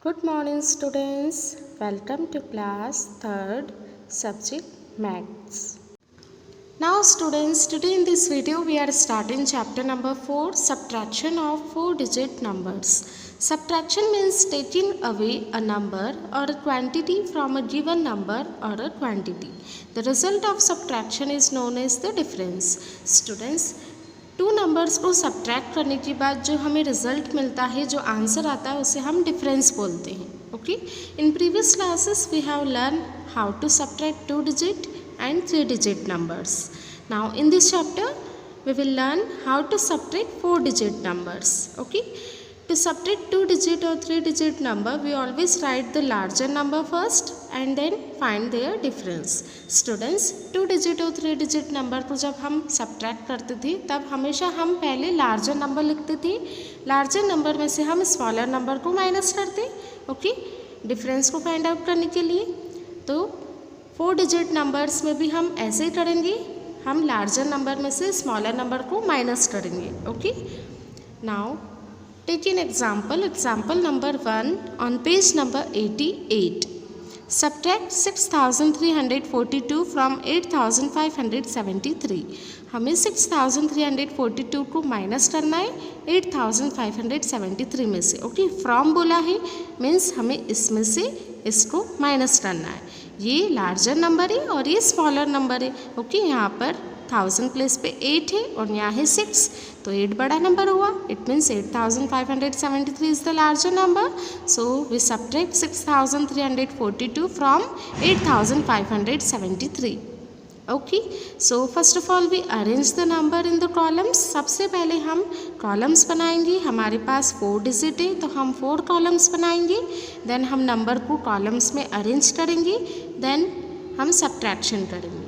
Good morning students. Welcome to class 3rd subject maths. Now students, today in this video we are starting chapter number 4, subtraction of 4-digit numbers. Subtraction means taking away a number or a quantity from a given number or a quantity. The result of subtraction is known as the difference. Students, two numbers को subtract करने के बाद जो हमें result मिलता है, जो answer आता है, उसे हम डिफरेंस बोलते हैं. Okay, in previous classes we have learn how to subtract 2 digit and 3 digit numbers. Now in this chapter we will learn how to subtract 4 digit numbers. Okay, to subtract 2 digit or 3 digit number we always write the larger number first and then find their difference. Students, 2 digit और 3 digit number को जब हम subtract करते थे तब हमेशा हम पहले लार्जर नंबर लिखते थे. लार्जर नंबर में से हम स्मॉलर नंबर को माइनस करते. ओके, डिफरेंस को फाइंड आउट करने के लिए. तो 4 digit नंबर्स में भी हम ऐसे ही करेंगे, हम लार्जर नंबर में से स्मॉलर नंबर को माइनस करेंगे. Okay, now take an example number 1 on page number 88. Subtract 6342 from 8573. हमें 6342 को माइनस करना है 8573 में से. ओके, फ्रॉम बोला है मीन्स हमें इसमें से इसको माइनस करना है. ये लार्जर नंबर है और ये स्मॉलर नंबर है. ओके, यहाँ पर 1000 प्लेस पे 8 है और यहाँ है 6, तो 8 बड़ा नंबर हुआ. It means 8573 is the larger number. So we subtract 6342 from 8573. Okay, so first of all we arrange the number in the columns. सबसे पहले हम कॉलम्स बनाएंगे. हमारे पास 4 डिजिट है तो हम 4 कॉलम्स बनाएंगे. देन हम नंबर को कॉलम्स में अरेंज करेंगे. देन हम सब्ट्रैक्शन करेंगे.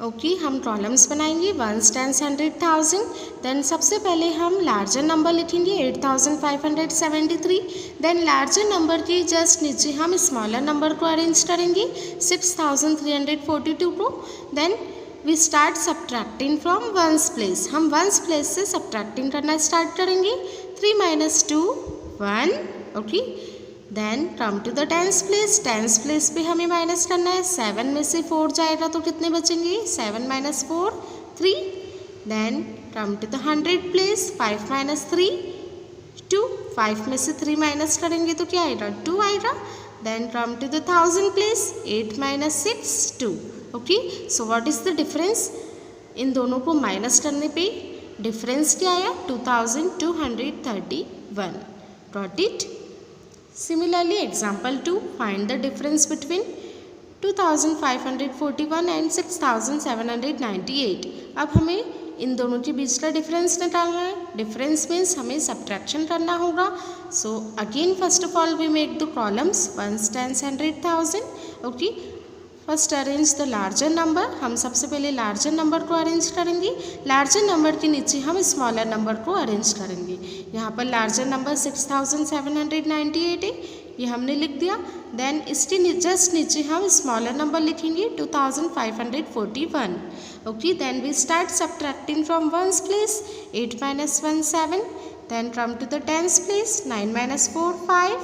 ओके, हम कॉलम्स बनाएंगे 1s 10s 100,000. देन सबसे पहले हम लार्जर नंबर लिखेंगे 8573. देन लार्जर नंबर के जस्ट नीचे हम स्मॉलर नंबर को अरेंज करेंगे 6342 को. Then we start subtracting from 1s place. हम 1s प्लेस से सब्ट्रैक्टिंग करना स्टार्ट करेंगे. 3 - 2 1. Okay, then come to the 10s place. 10s place पे हमें माइनस करना है. 7 में से 4 जाएगा तो कितने बचेंगे? 7 - 4 3. Then come to the 100 place. 5 - 3 2. 5 में से 3 माइनस करेंगे तो क्या आएगा? 2 आएगा. Then come to the 1000 place. 8 - 6 2. Okay, so what is the difference? इन दोनों को माइनस करने पे डिफरेंस क्या आया? 2231. Got it? Similarly, example 2, find the difference between 2541 and 6798. अब हमें इन दोनों के बीच का डिफरेंस निकालना है. डिफरेंस मीन्स हमें सब्ट्रैक्शन करना होगा. So again first of all we make the columns 1s 10s 100,000. Okay, first arrange the larger number. हम सबसे पहले लार्जर नंबर को अरेंज करेंगे. लार्जर नंबर के नीचे हम स्मॉलर नंबर को अरेंज करेंगे. यहाँ पर लार्जर नंबर 6798 है, ये हमने लिख दिया. देन इसके जस्ट नीचे हम स्मॉलर नंबर लिखेंगे 2541. Okay, then we start subtracting from 1s place. 8 - 1 7. Then come to the 10s place. 9 - 4 5.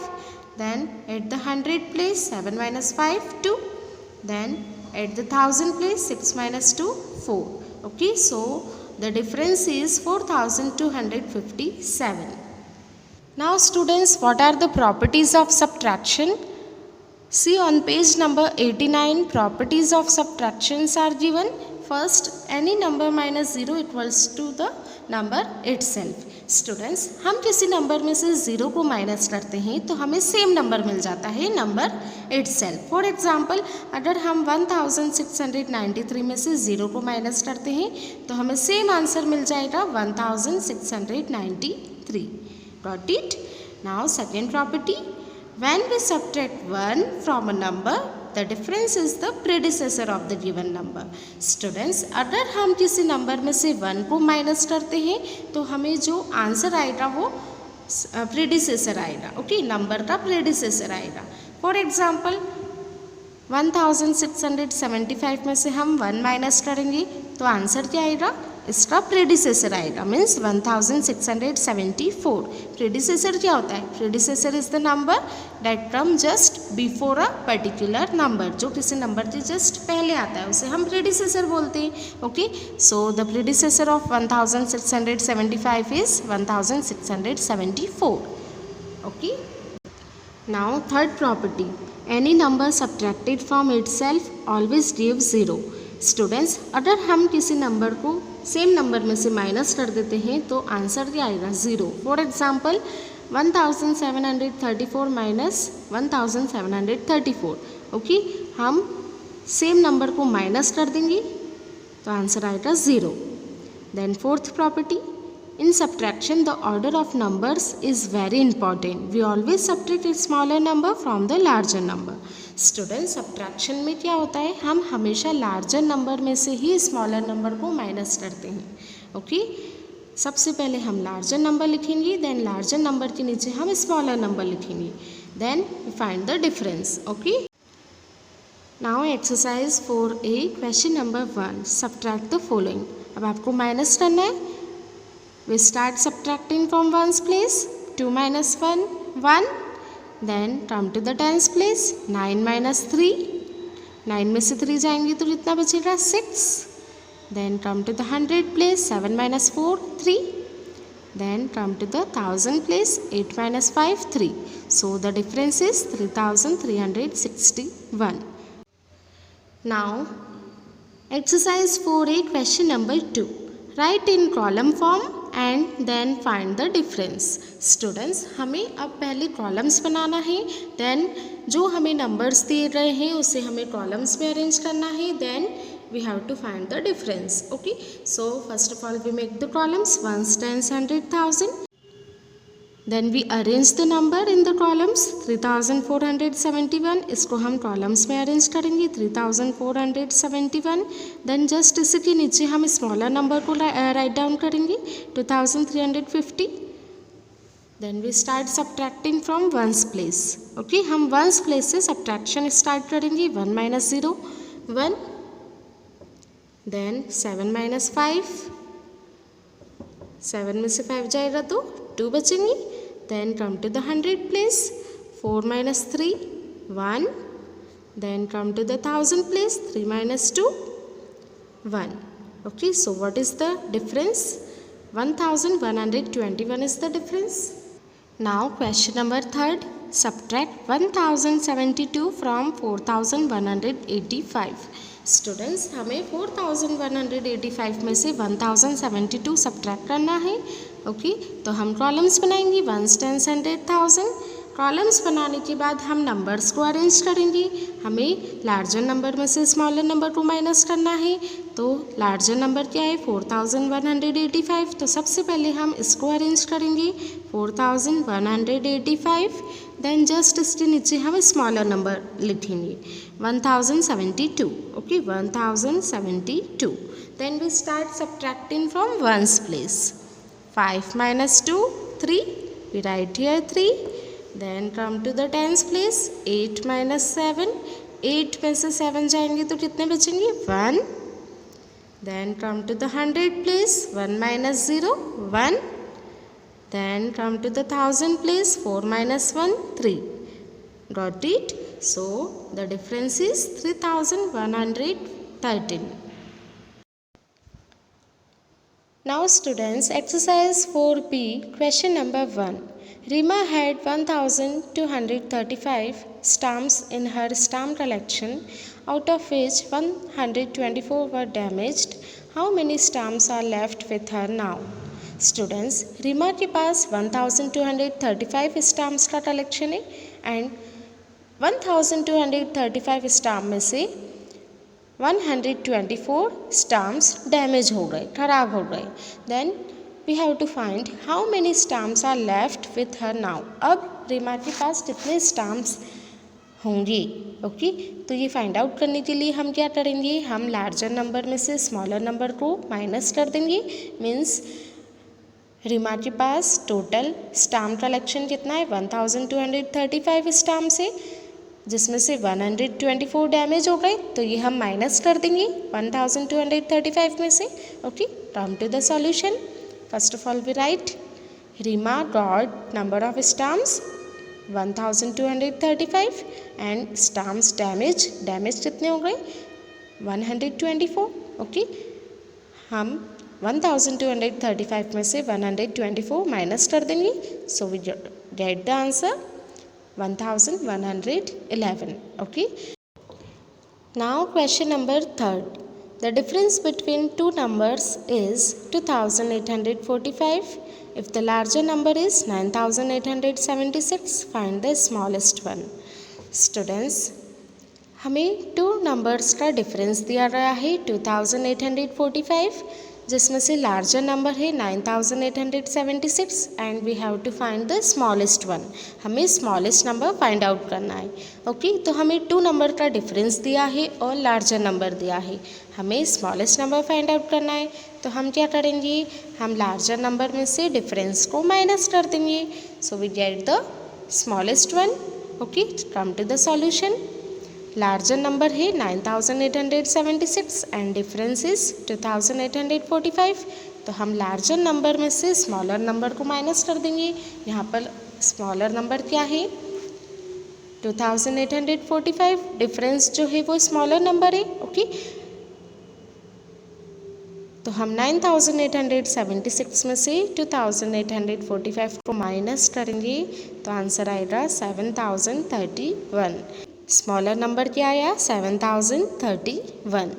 Then at the 100 place 7 - 5 2. Then at the 1000 place 6 - 2 4. Okay, so the difference is 4257. Now students, what are the properties of subtraction? See on page number 89, properties of subtractions are given. First, any number minus 0 equals to the number itself. Students, हम किसी number में से 0 को minus करते हैं तो हमें same number मिल जाता है, नंबर इटसेल्फ. फॉर एग्जांपल, अगर हम 1693 में से 0 को माइनस करते हैं तो हमें सेम आंसर मिल जाएगा 1693. Got it? Now second property, when we subtract 1 from a number the difference is the predecessor of the given number. Students, अगर हम किसी नंबर में से 1 को माइनस करते हैं तो हमें जो आंसर आएगा वो प्रेडिसेसर आएगा. ओके, नंबर का प्रेडिसेसर आएगा. फॉर एग्जाम्पल 1675 में से हम 1 माइनस करेंगे तो आंसर क्या आएगा? इसका प्रेडिसेसर आएगा, मीन्स 1674। प्रेडिसेसर क्या होता है? Predecessor is the number that come just before a particular number, जो किसी नंबर के जस्ट पहले आता है उसे हम प्रेडिसेसर बोलते हैं। Okay, so the predecessor of 1675 is 1674। Okay, now third property, any number subtracted from itself always give 0। Students, अगर हम किसी नंबर को सेम नंबर में से माइनस कर देते हैं तो आंसर क्या आएगा? 0। For example 1734 minus 1734। ओके, हम सेम नंबर को माइनस कर देंगे तो आंसर आएगा 0। Then fourth property, in subtraction the order of numbers is very important. We always subtract a smaller number from the larger number. Student, subtraction में क्या होता है? हम हमेशा लार्जर नंबर में से ही स्मॉलर नंबर को माइनस करते हैं। ओके, सबसे पहले हम लार्जर नंबर लिखेंगे, देन लार्जर नंबर के नीचे हम स्मॉलर नंबर लिखेंगे, then we find the difference. Okay, now exercise 4A question number 1, subtract the following. अब आपको माइनस करना है। We start subtracting from ones place. 2 minus 1, 1. Then come to the tens place. 9 minus 3. 9 में से 3 जाएंगे तो कितना बचेगा? 6. Then come to the 100 place. 7 minus 4, 3. Then come to the 1000 place. 8 minus 5, 3. So the difference is 3361. Now exercise 4A question number 2. Write in column form and then find the difference. Students, हमें अब पहले columns बनाना है, then जो हमें numbers दिए गए हैं उसे हमें कॉलम्स में अरेंज करना है, then we have to find the difference. Okay, so first of all we make the columns, ones, tens, 100, 1000. Then we arrange the number in the columns. 3471, इसको हम कॉलम्स में अरेंज करेंगे, 3471। देन जस्ट इसके नीचे हम smaller number को write down करेंगे, 2350। Then we start subtracting from ones place. Okay, हम वंस प्लेस से सब्ट्रैक्शन स्टार्ट करेंगे। 1 minus 0, 1. देन 7 minus 5, 7 में से 5 जाएगा तो 2 बचेंगे। Then come to the 100 place. 4 minus 3, 1. Then come to the 1000 place. 3 minus 2, 1. Okay, so what is the difference? 1121 is the difference. Now question number 3rd, subtract 1072 from 4185. Students, हमें 4185 में से 1072 subtract करना है। ओके, तो हम कॉलम्स बनाएंगे, 1s, 10s, 100, 1000। Columns बनाने के बाद हम नंबर्स को अरेंज करेंगे। हमें लार्जर नंबर में से स्मॉलर नंबर को माइनस करना है, तो लार्जर नंबर क्या है? 4185। तो सबसे पहले हम इसको अरेंज करेंगे, 4185। देन जस्ट इसके नीचे हम स्मॉलर नंबर लिखेंगे, 1072। Okay, 1072। Then we start subtracting from ones place. 5 minus 2, 3. We write here 3. Then come to the tens place. 8 minus 7. 8 में से 7 जाएंगे तो कितने बचेंगे? 1. Then come to the 100 place. 1 minus 0, 1. Then come to the 1000 place. 4 minus 1, 3. Got it? So the difference is 3113. Now students, exercise 4B question number 1. Rima had 1235 stamps in her stamp collection, out of which 124 were damaged. How many stamps are left with her now? Students, Reema के पास 1235 stamps का collection है and 1235 stamp में से 124 stamps damage हो गए, खराब हो गए। Then we have to find how many stamps are left with her now. अब रीमा के पास कितने स्टाम्प्स होंगे? ओके, तो ये फाइंड आउट करने के लिए हम क्या करेंगे? हम लार्जर नंबर में से स्मॉलर नंबर को माइनस कर देंगे। मीन्स रीमा के पास टोटल स्टाम्प कलेक्शन कितना है? 1235 स्टाम्प्स है। जिसमें से 124 डैमेज हो गए, तो ये हम माइनस कर देंगे 1235 में से. Okay, come to the solution. First of all we write Reema got number of stamps 1235 and stamps damage कितने हो गए 124. ओके, हम 1235 में से 124 माइनस कर देंगे. So we get the answer 1111. Okay. Now question number 3. The difference between two numbers is 2845. If the larger number is 9876, find the smallest one. Students, हमें two numbers का डिफरेंस दिया गया है 2845, जिसमें से लार्जर नंबर है 9876 and we have to find the smallest one. हमें smallest number find out करना है. ओके, तो हमें टू नंबर का डिफरेंस दिया है और लार्जर नंबर दिया है. हमें स्मॉलेस्ट नंबर फाइंड आउट करना है, तो हम क्या करेंगे, हम लार्जर नंबर में से डिफरेंस को माइनस कर देंगे. So we get the smallest one. Okay, come to the solution. Larger number है 9876 एंड डिफरेंस इज 2845. तो हम लार्जर नंबर में से स्मॉलर नंबर को माइनस कर देंगे. यहाँ पर स्मॉलर नंबर क्या है 2845, डिफरेंस जो है वो स्मॉलर नंबर है. ओके, तो हम 9876 में से 2845 को माइनस करेंगे, तो आंसर आएगा 7031. स्मॉलर नंबर क्या आया 7031.